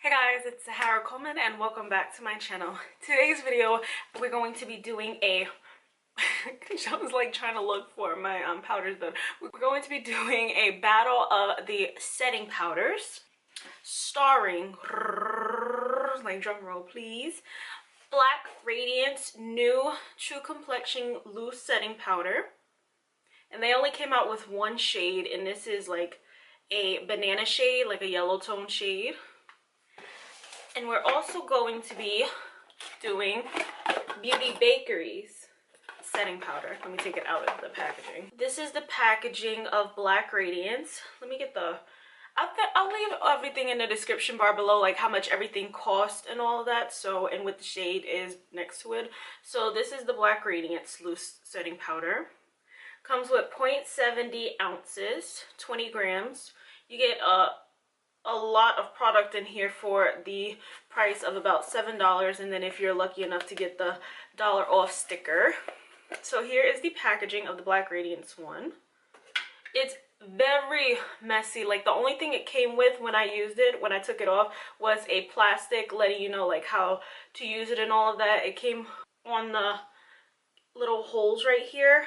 Hey guys, it's Sahara Coleman and welcome back to my channel. Today's video, we're going to be doing a I was like trying to look for my powders, but we're going to be doing a battle of the setting powders starring, like drum roll please, Black Radiance new True Complexion loose setting powder. And they only came out with one shade, and this is like a banana shade, like a yellow tone shade. And we're also going to be doing Beauty Bakerie's setting powder. Let me take it out of the packaging. This is the packaging of Black Radiance. Let me get the... I'll leave everything in the description bar below, like how much everything cost and all of that. So, and what the shade is next to it. So this is the Black Radiance loose setting powder. Comes with 0.70 ounces, 20 grams. You get a lot of product in here for the price of about $7, and then if you're lucky enough to get the $1 off sticker. So here is the packaging of the Black Radiance one. It's very messy. Like the only thing it came with when I used it, when I took it off, was a plastic letting you know like how to use it and all of that. It came on the little holes right here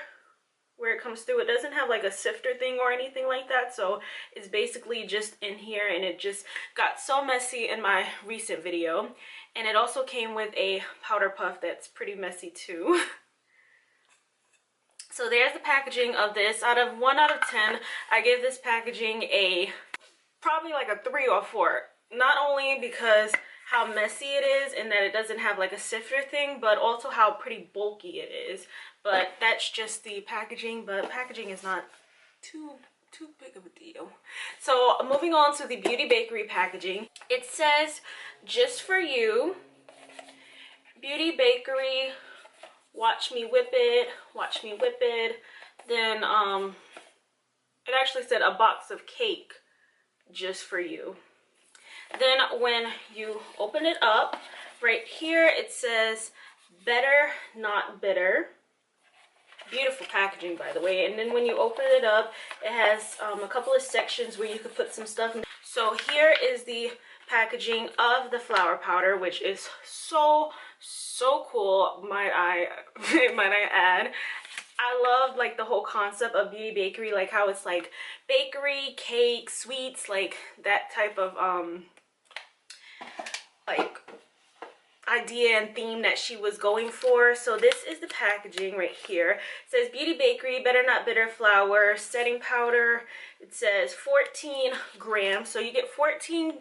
where it comes through. It doesn't have like a sifter thing or anything like that, so it's basically just in here, and it just got so messy in my recent video. And it also came with a powder puff that's pretty messy too. So there's the packaging of this. Out of 1 out of 10, I give this packaging a probably like a 3 or 4. Not only because how messy it is and that it doesn't have like a sifter thing, but also how pretty bulky it is. But that's just the packaging, but packaging is not too big of a deal. So moving on to the Beauty Bakerie packaging. It says, just for you, Beauty Bakerie, watch me whip it, watch me whip it. Then it actually said a box of cake just for you. Then when you open it up, right here it says better not bitter. Beautiful packaging, by the way. And then when you open it up, it has a couple of sections where you could put some stuff in. So here is the packaging of the flour powder, which is so cool, might I add. I love like the whole concept of Beauty Bakerie, like how it's like bakery, cake, sweets, like that type of like idea and theme that she was going for. So this is the packaging right here. It says Beauty Bakerie better not bitter flour setting powder. It says 14 grams, so you get 14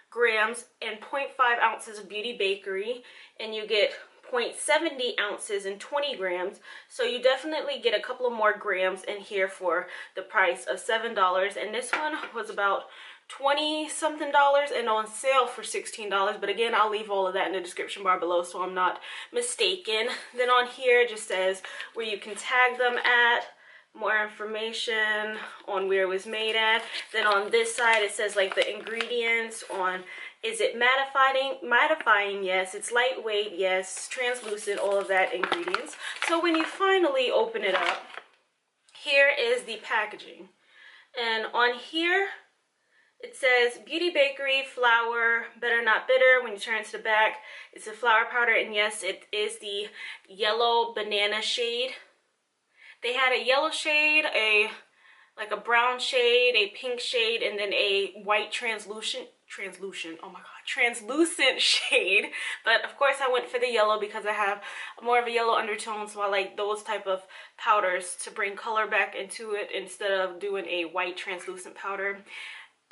grams and 0.5 ounces of Beauty Bakerie, and you get 0.70 ounces and 20 grams. So you definitely get a couple of more grams in here for the price of $7. And this one was about 20 something dollars and on sale for $16. But again, I'll leave all of that in the description bar below so I'm not mistaken. Then on here it just says where you can tag them at, more information on where it was made at. Then on this side it says like the ingredients on, is it mattifying, yes. It's lightweight, yes. Translucent, all of that ingredients. So when you finally open it up, here is the packaging. And on here it says Beauty Bakerie flour better not bitter. When you turn to the back, it's a flour powder, and yes, it is the yellow banana shade. They had a yellow shade, like a brown shade, a pink shade, and then a white translucent shade. But of course I went for the yellow because I have more of a yellow undertone, so I like those type of powders to bring color back into it instead of doing a white translucent powder.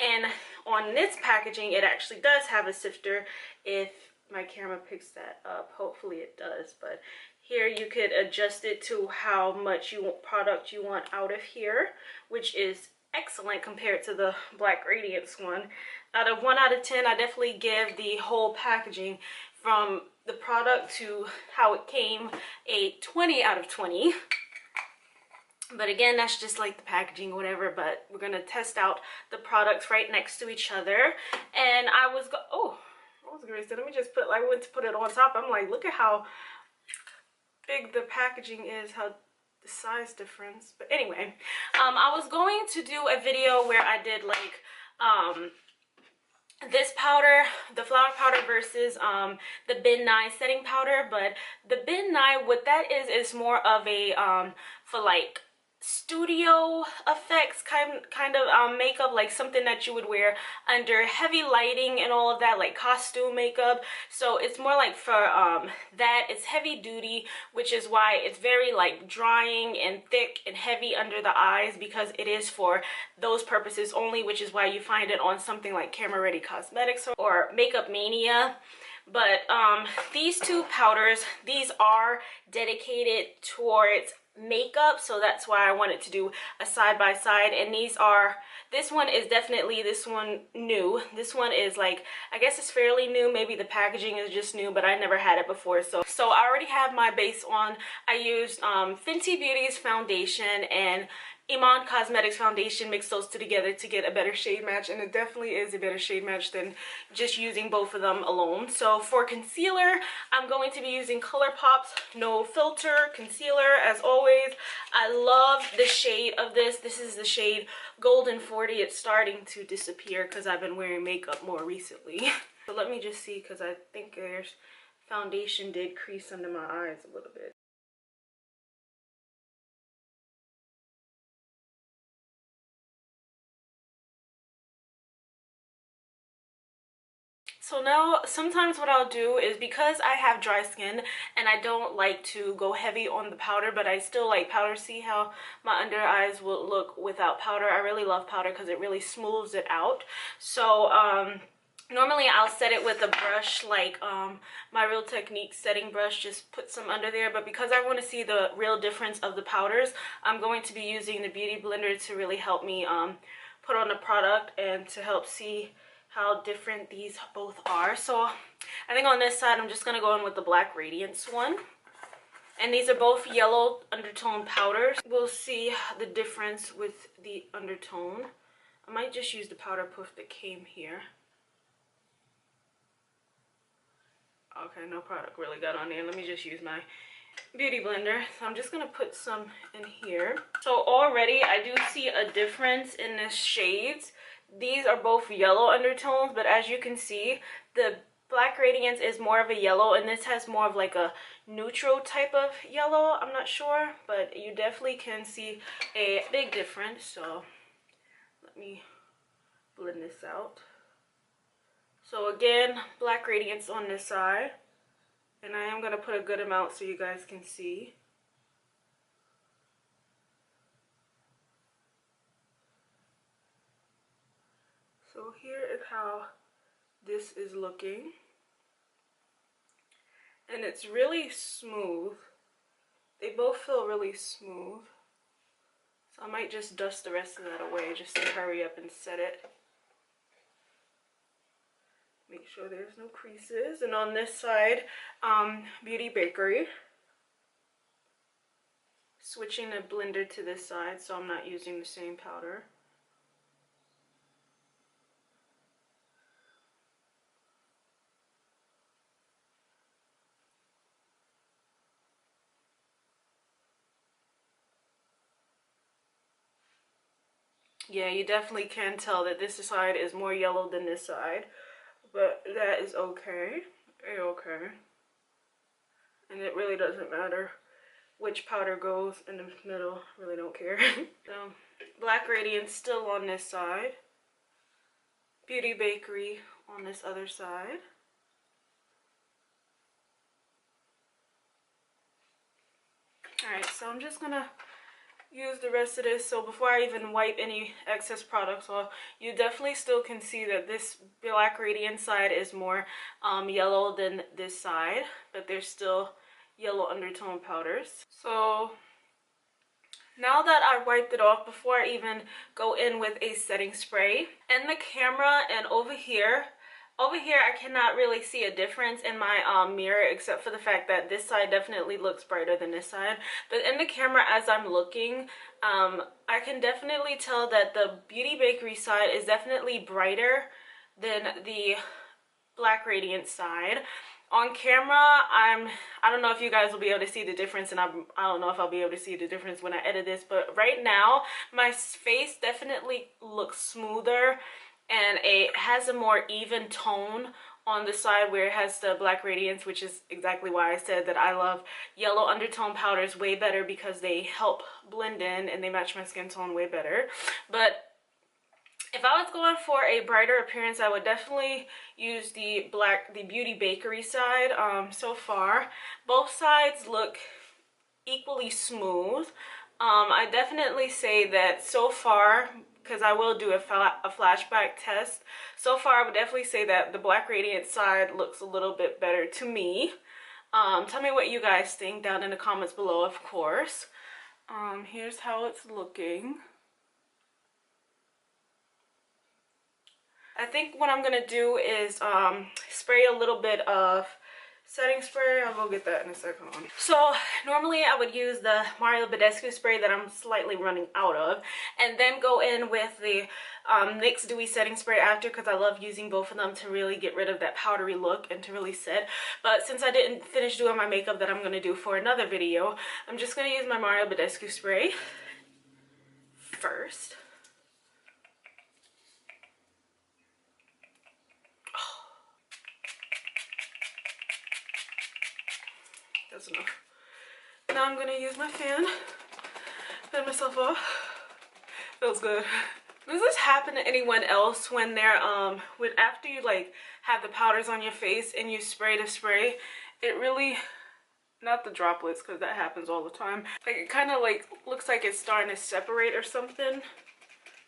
And on this packaging, it actually does have a sifter if my camera picks that up. Hopefully it does. But here you could adjust it to how much product you want out of here, which is excellent compared to the Black Radiance one. Out of 1 out of 10, I definitely give the whole packaging from the product to how it came a 20 out of 20. But again, that's just like the packaging or whatever. But we're gonna test out the products right next to each other. And I was gonna say, let me just I went to put it on top. I'm like, look at how big the packaging is, how the size difference. But anyway, I was going to do a video where I did like this powder, the flower powder versus the Ben Nye setting powder. But the Ben Nye, what that is more of a for like studio effects kind of makeup, like something that you would wear under heavy lighting and all of that, like costume makeup. So it's more like for that. It's heavy duty, which is why it's very like drying and thick and heavy under the eyes, because it is for those purposes only, which is why you find it on something like Camera Ready Cosmetics or Makeup Mania. But these two powders, these are dedicated towards makeup, so that's why I wanted to do a side by side. And these are, this one is definitely, this one new, this one is like, I guess it's fairly new, maybe the packaging is just new, but I never had it before. So I already have my base on. I used Fenty Beauty's foundation and Iman Cosmetics foundation, mix those two together to get a better shade match, and it definitely is a better shade match than just using both of them alone. So for concealer, I'm going to be using ColourPop's No Filter Concealer as always. I love the shade of this. This is the shade Golden 40. It's starting to disappear because I've been wearing makeup more recently. So let me just see, because I think there's foundation did crease under my eyes a little bit. So now sometimes what I'll do is, because I have dry skin and I don't like to go heavy on the powder, but I still like powder. See how my under eyes will look without powder? I really love powder because it really smooths it out. So normally I'll set it with a brush like my Real Technique setting brush, just put some under there. But because I want to see the real difference of the powders, I'm going to be using the Beauty Blender to really help me put on the product and to help see how different these both are. So I think on this side I'm just going to go in with the Black Radiance one. And these are both yellow undertone powders. We'll see the difference with the undertone. I might just use the powder puff that came here. Okay, no product really got on there. Let me just use my Beauty Blender. So I'm just going to put some in here. So already I do see a difference in the shades. These are both yellow undertones, but as you can see, the Black Radiance is more of a yellow, and this has more of like a neutral type of yellow. I'm not sure, but you definitely can see a big difference. So let me blend this out. So again, Black Radiance on this side, and I am going to put a good amount so you guys can see. So here is how this is looking, and it's really smooth. They both feel really smooth, so I might just dust the rest of that away just to hurry up and set it. Make sure there's no creases. And on this side, Beauty Bakerie. Switching the blender to this side so I'm not using the same powder. Yeah, you definitely can tell that this side is more yellow than this side, but that is okay. A-okay. And it really doesn't matter which powder goes in the middle. Really don't care. So, Black Radiance still on this side. Beauty Bakerie on this other side. Alright, so I'm just gonna use the rest of this. So before I even wipe any excess products off, you definitely still can see that this Black Radiance side is more yellow than this side, but there's still yellow undertone powders. So now that I wiped it off, before I even go in with a setting spray, in the camera and over here I cannot really see a difference in my mirror, except for the fact that this side definitely looks brighter than this side. But in the camera, as I'm looking, I can definitely tell that the Beauty Bakerie side is definitely brighter than the Black Radiance side. On camera, I don't know if you guys will be able to see the difference, and I don't know if I'll be able to see the difference when I edit this, but right now my face definitely looks smoother and it has a more even tone on the side where it has the Black Radiance, which is exactly why I said that I love yellow undertone powders way better, because they help blend in and they match my skin tone way better. But if I was going for a brighter appearance, I would definitely use the Beauty Bakerie side. So far, both sides look equally smooth. I definitely say that so far, because I will do a flashback test, so far I would definitely say that the Black Radiance side looks a little bit better to me. Tell me what you guys think down in the comments below, of course. Here's how it's looking. I think what I'm gonna do is spray a little bit of setting spray. I'll go get that in a second. So normally I would use the Mario Badescu spray that I'm slightly running out of, and then go in with the NYX Dewy setting spray after, because I love using both of them to really get rid of that powdery look and to really set. But since I didn't finish doing my makeup that I'm gonna do for another video, I'm just gonna use my Mario Badescu spray first. That's enough. Now I'm gonna use my fan myself off. Feels good. Does this happen to anyone else when they're after you like have the powders on your face and you spray the spray, it really, not the droplets because that happens all the time, like it kind of like looks like it's starting to separate or something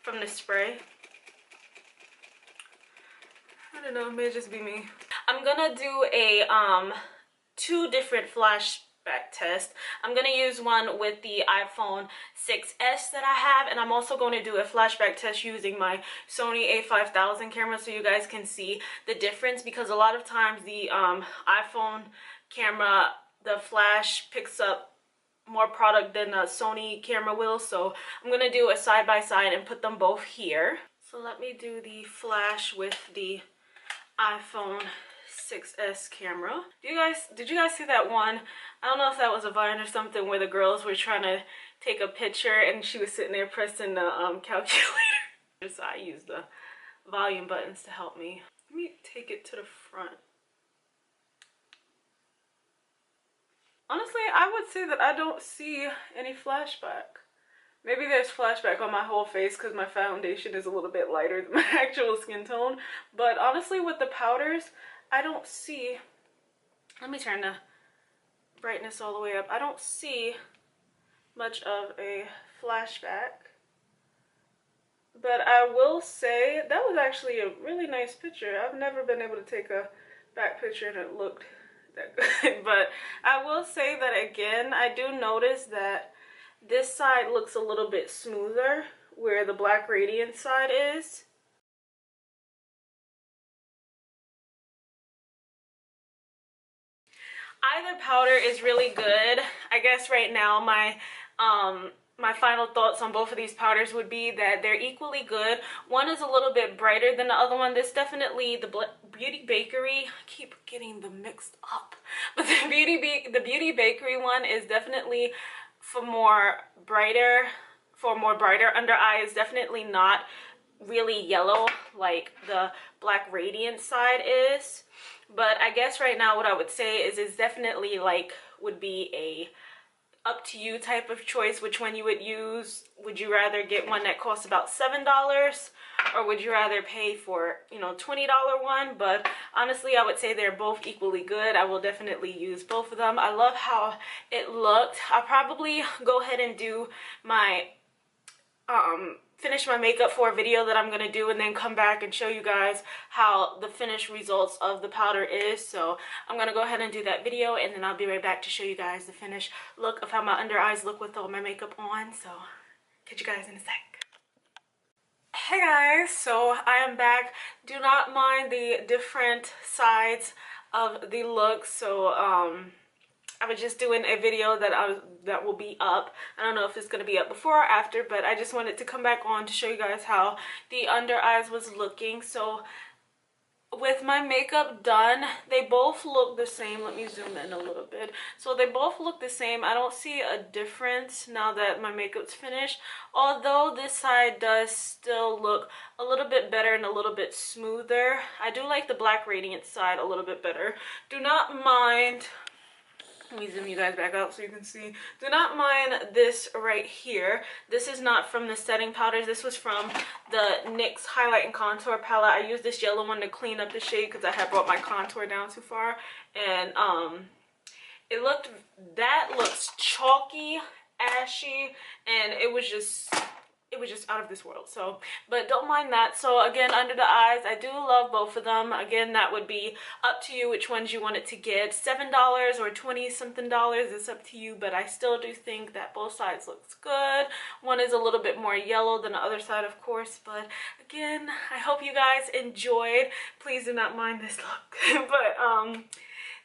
from the spray? I don't know, it may just be me. I'm gonna do a two different flashback tests. I'm gonna use one with the iPhone 6s that I have, and I'm also going to do a flashback test using my Sony a5000 camera, so you guys can see the difference, because a lot of times the iPhone camera, the flash picks up more product than a Sony camera will. So I'm gonna do a side by side and put them both here. So let me do the flash with the iPhone 6s camera. Did you guys see that one? I don't know if that was a Vine or something, where the girls were trying to take a picture and she was sitting there pressing the calculator. So I used the volume buttons to help me. Let me take it to the front. Honestly, I would say that I don't see any flashback. Maybe there's flashback on my whole face because my foundation is a little bit lighter than my actual skin tone. But honestly, with the powders, I don't see, let me turn the brightness all the way up. I don't see much of a flashback. But I will say that was actually a really nice picture. I've never been able to take a back picture and it looked that good. But I will say that again, I do notice that this side looks a little bit smoother where the Black Radiance side is. Either powder is really good. I guess right now my my final thoughts on both of these powders would be that they're equally good. One is a little bit brighter than the other one. This definitely, the Beauty Bakerie, I keep getting them mixed up, but the Beauty Bakerie one is definitely for more brighter under eye. Is definitely not really yellow like the Black Radiance side is. But I guess right now what I would say is it's definitely like would be a up to you type of choice, which one you would use. Would you rather get one that costs about $7, or would you rather pay for, you know, $20 one? But honestly, I would say they're both equally good. I will definitely use both of them. I love how it looked. I'll probably go ahead and do my finish my makeup for a video that I'm gonna do, and then come back and show you guys how the finished results of the powder is. So I'm gonna go ahead and do that video, and then I'll be right back to show you guys the finished look of how my under eyes look with all my makeup on. So catch you guys in a sec. Hey guys, so I am back. Do not mind the different sides of the look. So I was just doing a video that will be up. I don't know if it's going to be up before or after, but I just wanted to come back on to show you guys how the under eyes was looking. So with my makeup done, they both look the same. Let me zoom in a little bit. So they both look the same. I don't see a difference now that my makeup's finished, although this side does still look a little bit better and a little bit smoother. I do like the Black Radiance side a little bit better. Do not mind, let me zoom you guys back up so you can see. Do not mind this right here. This is not from the setting powders. This was from the NYX Highlight and Contour palette. I used this yellow one to clean up the shade because I had brought my contour down too far. And that looks chalky, ashy, and it was just out of this world. So, but don't mind that. So again, under the eyes, I do love both of them. Again, that would be up to you which ones you wanted to get. $7 or 20 something dollars, it's up to you, but I still do think that both sides looks good. One is a little bit more yellow than the other side, of course, but again, I hope you guys enjoyed. Please do not mind this look. But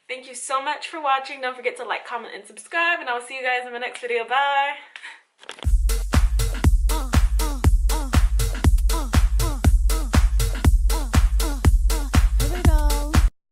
thank you so much for watching. Don't forget to like, comment, and subscribe, and I will see you guys in my next video. Bye.